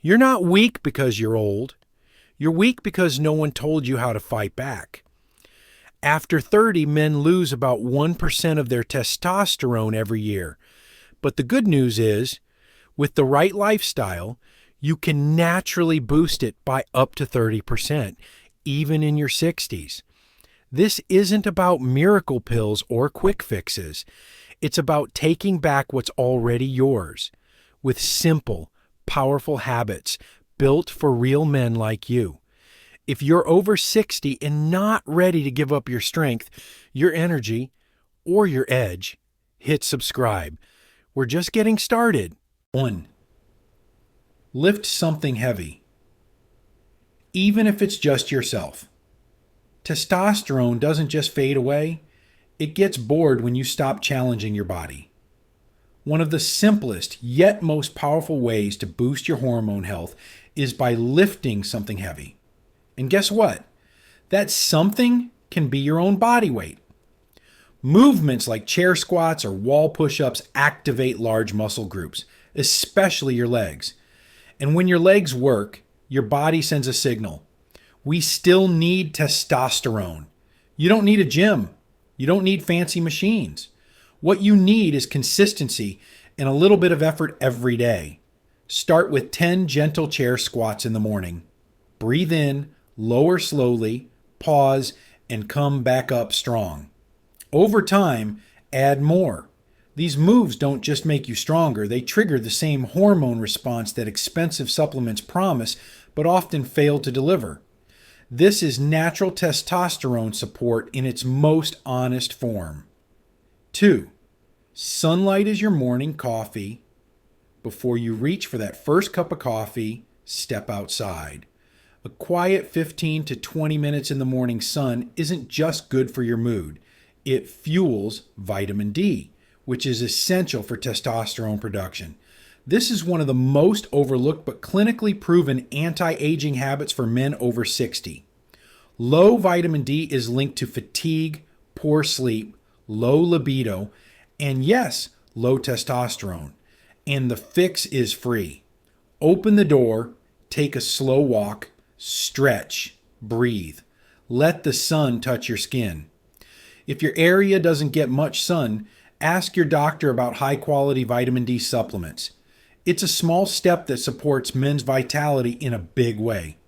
You're not weak because you're old. You're weak because no one told you how to fight back. After 30, men lose about 1% of their testosterone every year. But the good news is, with the right lifestyle, you can naturally boost it by up to 30%, even in your 60s. This isn't about miracle pills or quick fixes. It's about taking back what's already yours with simple, powerful habits built for real men like you. If you're over 60 and not ready to give up your strength, your energy, or your edge, hit subscribe. We're just getting started. 1. Lift something heavy, even if it's just yourself. Testosterone doesn't just fade away, it gets bored when you stop challenging your body. One of the simplest yet most powerful ways to boost your hormone health is by lifting something heavy. And guess what? That something can be your own body weight. Movements like chair squats or wall push-ups activate large muscle groups, especially your legs. And when your legs work, your body sends a signal. We still need testosterone. You don't need a gym. You don't need fancy machines. What you need is consistency and a little bit of effort every day. Start with 10 gentle chair squats in the morning. Breathe in, lower slowly, pause, and come back up strong. Over time, add more. These moves don't just make you stronger, they trigger the same hormone response that expensive supplements promise but often fail to deliver. This is natural testosterone support in its most honest form. 2. Sunlight is your morning coffee. Before you reach for that first cup of coffee, step outside. A quiet 15 to 20 minutes in the morning sun isn't just good for your mood. It fuels vitamin D, which is essential for testosterone production. This is one of the most overlooked but clinically proven anti-aging habits for men over 60. Low vitamin D is linked to fatigue, poor sleep, low libido, and yes, low testosterone. And the fix is free. Open the door, take a slow walk, stretch, breathe. Let the sun touch your skin. If your area doesn't get much sun, ask your doctor about high-quality vitamin D supplements. It's a small step that supports men's vitality in a big way.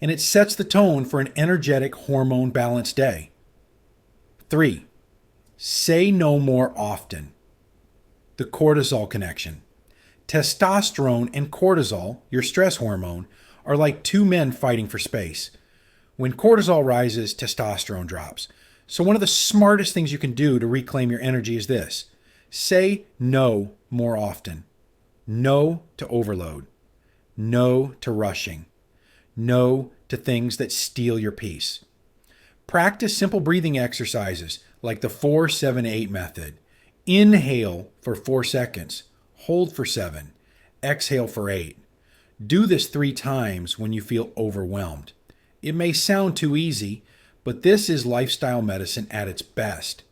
And it sets the tone for an energetic, hormone-balanced day. 3. Say no more often. The cortisol connection. Testosterone and cortisol, your stress hormone, are like two men fighting for space. When cortisol rises, testosterone drops. So one of the smartest things you can do to reclaim your energy is this. Say no more often. No to overload. No to rushing. No to things that steal your peace. Practice simple breathing exercises like the 4-7-8 method. Inhale for 4 seconds. Hold for 7. Exhale for 8. Do this 3 times when you feel overwhelmed. It may sound too easy, but this is lifestyle medicine at its best.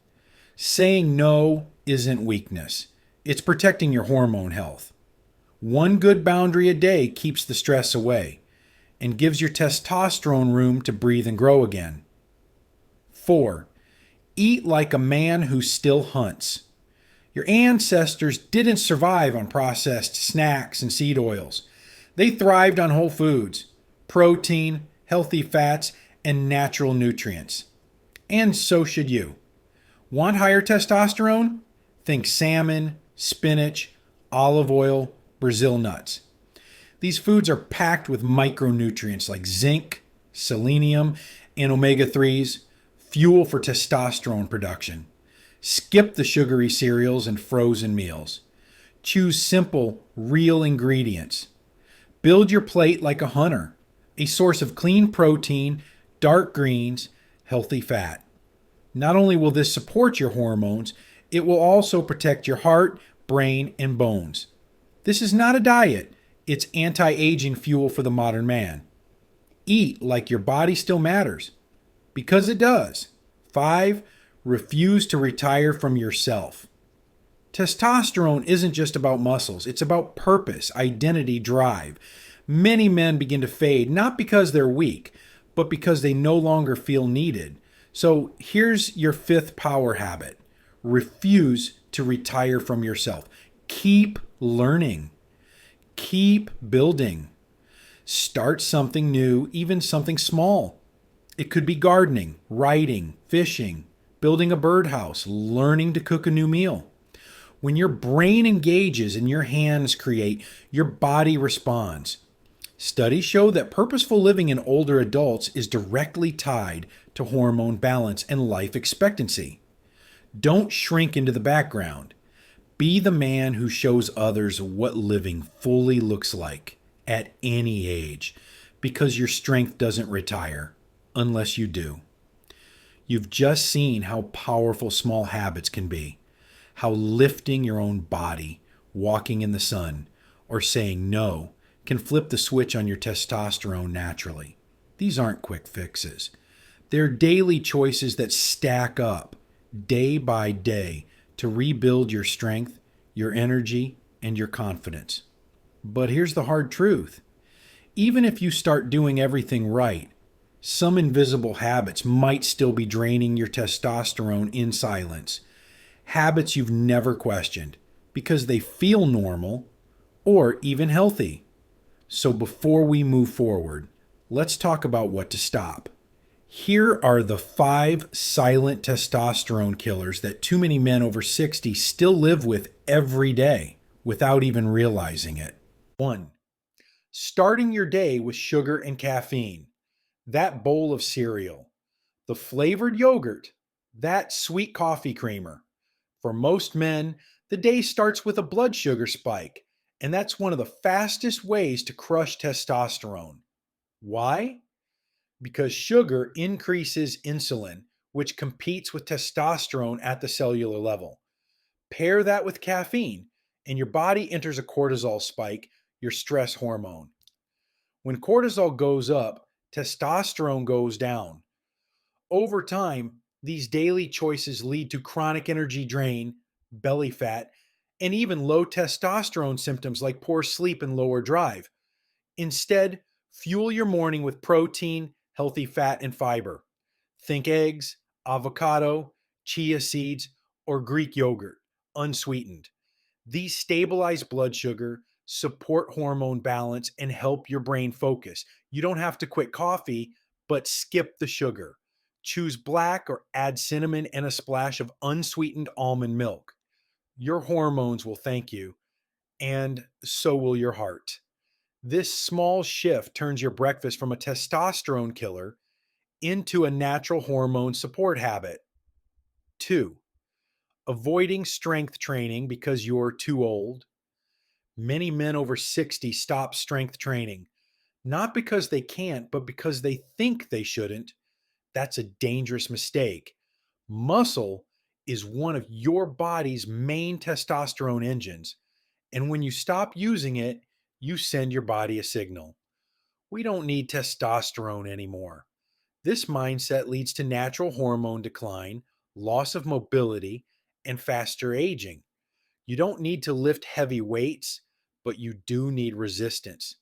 Saying no isn't weakness. It's protecting your hormone health. One good boundary a day keeps the stress away and gives your testosterone room to breathe and grow again. 4. Eat like a man who still hunts. Your ancestors didn't survive on processed snacks and seed oils. They thrived on whole foods, protein, healthy fats, and natural nutrients. And so should you. Want higher testosterone? Think salmon, spinach, olive oil, Brazil nuts. These foods are packed with micronutrients like zinc, selenium, and omega-3s, fuel for testosterone production. Skip the sugary cereals and frozen meals. Choose simple, real ingredients. Build your plate like a hunter, a source of clean protein, dark greens, healthy fat. Not only will this support your hormones, it will also protect your heart, brain, and bones. This is not a diet. It's anti-aging fuel for the modern man. Eat like your body still matters. Because it does. 5. Refuse to retire from yourself. Testosterone isn't just about muscles. It's about purpose, identity, drive. Many men begin to fade not because they're weak, but because they no longer feel needed. So here's your fifth power habit: refuse to retire from yourself. Keep learning, keep building. Start something new, even something small. It could be gardening, writing, fishing, building a birdhouse, learning to cook a new meal. When your brain engages and your hands create, your body responds. Studies show that purposeful living in older adults is directly tied to hormone balance and life expectancy. Don't shrink into the background. Be the man who shows others what living fully looks like at any age, because your strength doesn't retire unless you do. You've just seen how powerful small habits can be, how lifting your own body, walking in the sun, or saying no can flip the switch on your testosterone naturally. These aren't quick fixes. They're daily choices that stack up day by day to rebuild your strength, your energy, and your confidence. But here's the hard truth. Even if you start doing everything right, some invisible habits might still be draining your testosterone in silence. Habits you've never questioned because they feel normal or even healthy. So before we move forward, let's talk about what to stop. Here are the 5 silent testosterone killers that too many men over 60 still live with every day without even realizing it. 1. Starting your day with sugar and caffeine. That bowl of cereal, the flavored yogurt, that sweet coffee creamer. For most men, the day starts with a blood sugar spike, and that's one of the fastest ways to crush testosterone. Why? Because sugar increases insulin, which competes with testosterone at the cellular level. Pair that with caffeine, and your body enters a cortisol spike, your stress hormone. When cortisol goes up, testosterone goes down. Over time, these daily choices lead to chronic energy drain, belly fat, and even low testosterone symptoms like poor sleep and lower drive. Instead, fuel your morning with protein, healthy fat, and fiber. Think eggs, avocado, chia seeds, or Greek yogurt, unsweetened. These stabilize blood sugar, support hormone balance, and help your brain focus. You don't have to quit coffee, but skip the sugar. Choose black or add cinnamon and a splash of unsweetened almond milk. Your hormones will thank you, and so will your heart. This small shift turns your breakfast from a testosterone killer into a natural hormone support habit. 2. Avoiding strength training because you're too old. Many men over 60 stop strength training, not because they can't, but because they think they shouldn't. That's a dangerous mistake. Muscle is one of your body's main testosterone engines, and when you stop using it, you send your body a signal. We don't need testosterone anymore. This mindset leads to natural hormone decline, loss of mobility, and faster aging. You don't need to lift heavy weights, but you do need resistance.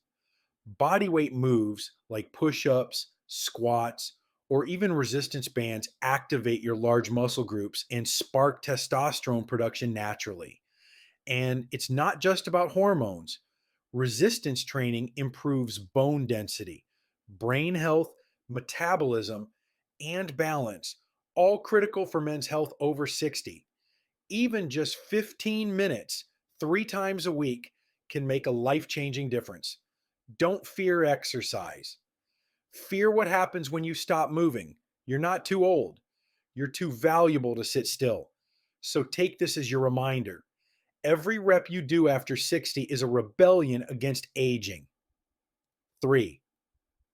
Body weight moves like push ups, squats, or even resistance bands activate your large muscle groups and spark testosterone production naturally. And it's not just about hormones. Resistance training improves bone density, brain health, metabolism, and balance, all critical for men's health over 60. Even just 15 minutes, 3 times a week, can make a life changing difference. Don't fear exercise. Fear what happens when you stop moving. You're not too old. You're too valuable to sit still. So take this as your reminder. Every rep you do after 60 is a rebellion against aging. 3.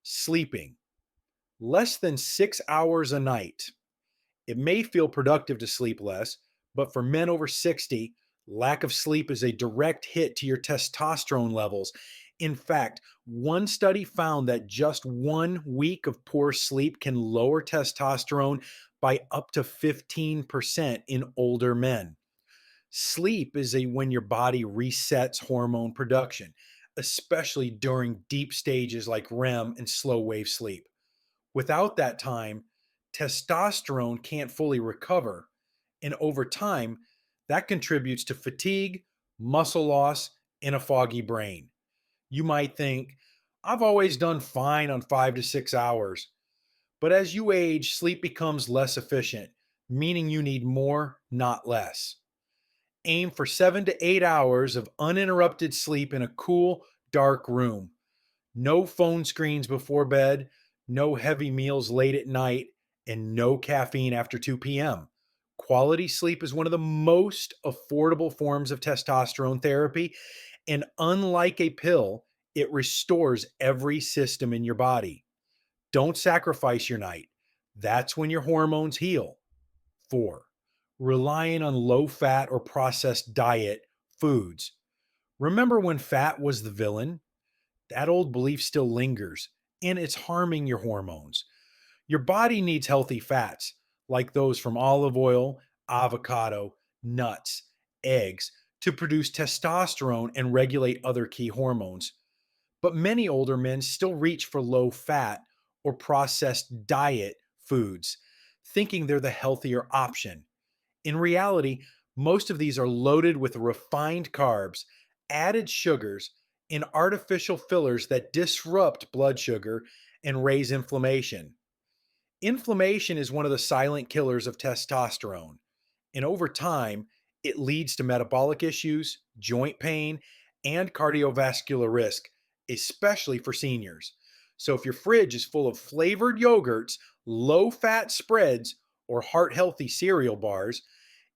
Sleeping. Less than 6 hours a night. It may feel productive to sleep less, but for men over 60, lack of sleep is a direct hit to your testosterone levels. In fact, one study found that just 1 week of poor sleep can lower testosterone by up to 15% in older men. Sleep is when your body resets hormone production. especially during deep stages like REM and slow wave sleep. Without that time, testosterone can't fully recover. And over time, that contributes to fatigue, muscle loss, and a foggy brain. You might think, I've always done fine on 5 to 6 hours. But as you age, sleep becomes less efficient, meaning you need more, not less. Aim for 7 to 8 hours of uninterrupted sleep in a cool, dark room. No phone screens before bed, no heavy meals late at night, and no caffeine after 2 p.m. Quality sleep is one of the most affordable forms of testosterone therapy, and unlike a pill, it restores every system in your body. Don't sacrifice your night. That's when your hormones heal. 4. Relying on low fat or processed diet foods. Remember when fat was the villain? That old belief still lingers, and it's harming your hormones. Your body needs healthy fats, like those from olive oil, avocado, nuts, eggs, to produce testosterone and regulate other key hormones. But many older men still reach for low fat or processed diet foods, thinking they're the healthier option. In reality, most of these are loaded with refined carbs, added sugars, and artificial fillers that disrupt blood sugar and raise inflammation. Inflammation is one of the silent killers of testosterone, and over time, it leads to metabolic issues, joint pain, and cardiovascular risk, especially for seniors. So, if your fridge is full of flavored yogurts, low fat spreads, or heart healthy cereal bars,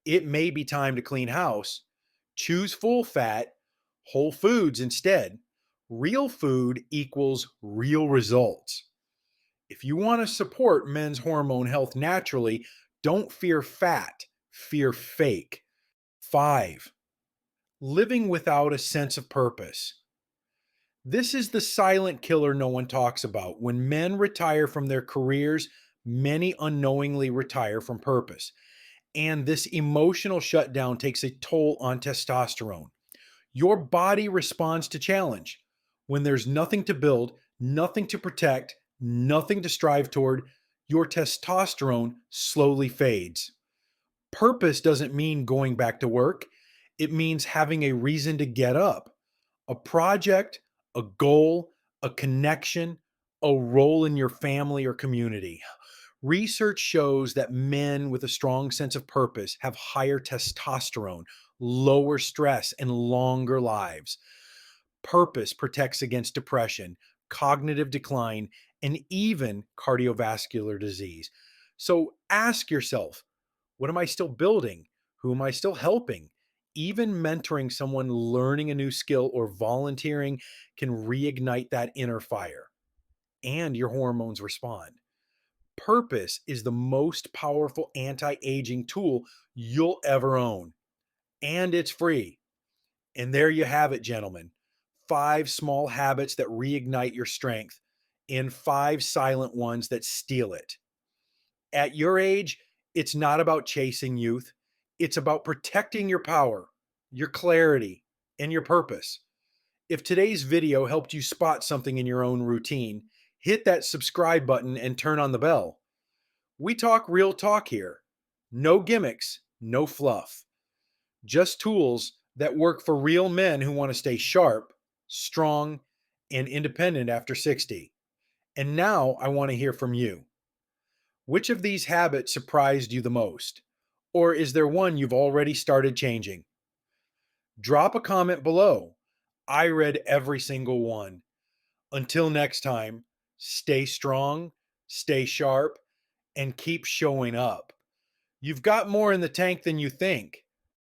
it may be time to clean house. Choose full fat, whole foods instead. Real food equals real results. If you want to support men's hormone health naturally, don't fear fat, fear fake. 5. Living without a sense of purpose. This is the silent killer no one talks about. When men retire from their careers, many unknowingly retire from purpose. And this emotional shutdown takes a toll on testosterone. Your body responds to challenge. When there's nothing to build, nothing to protect, nothing to strive toward, your testosterone slowly fades. Purpose doesn't mean going back to work, it means having a reason to get up, a project, a goal, a connection, a role in your family or community. Research shows that men with a strong sense of purpose have higher testosterone, lower stress, and longer lives. Purpose protects against depression, cognitive decline, and even cardiovascular disease. So ask yourself, what am I still building? Who am I still helping? Even mentoring someone learning a new skill or volunteering can reignite that inner fire, and your hormones respond. Purpose is the most powerful anti aging tool you'll ever own, and it's free. And there you have it, gentlemen. 5 small habits that reignite your strength, and 5 silent ones that steal it. At your age, it's not about chasing youth, it's about protecting your power, your clarity, and your purpose. If today's video helped you spot something in your own routine, hit that subscribe button and turn on the bell. We talk real talk here. No gimmicks, no fluff. Just tools that work for real men who want to stay sharp, strong, and independent after 60. And now I want to hear from you. Which of these habits surprised you the most? Or is there one you've already started changing? Drop a comment below. I read every single one. Until next time, stay strong, stay sharp, and keep showing up. You've got more in the tank than you think.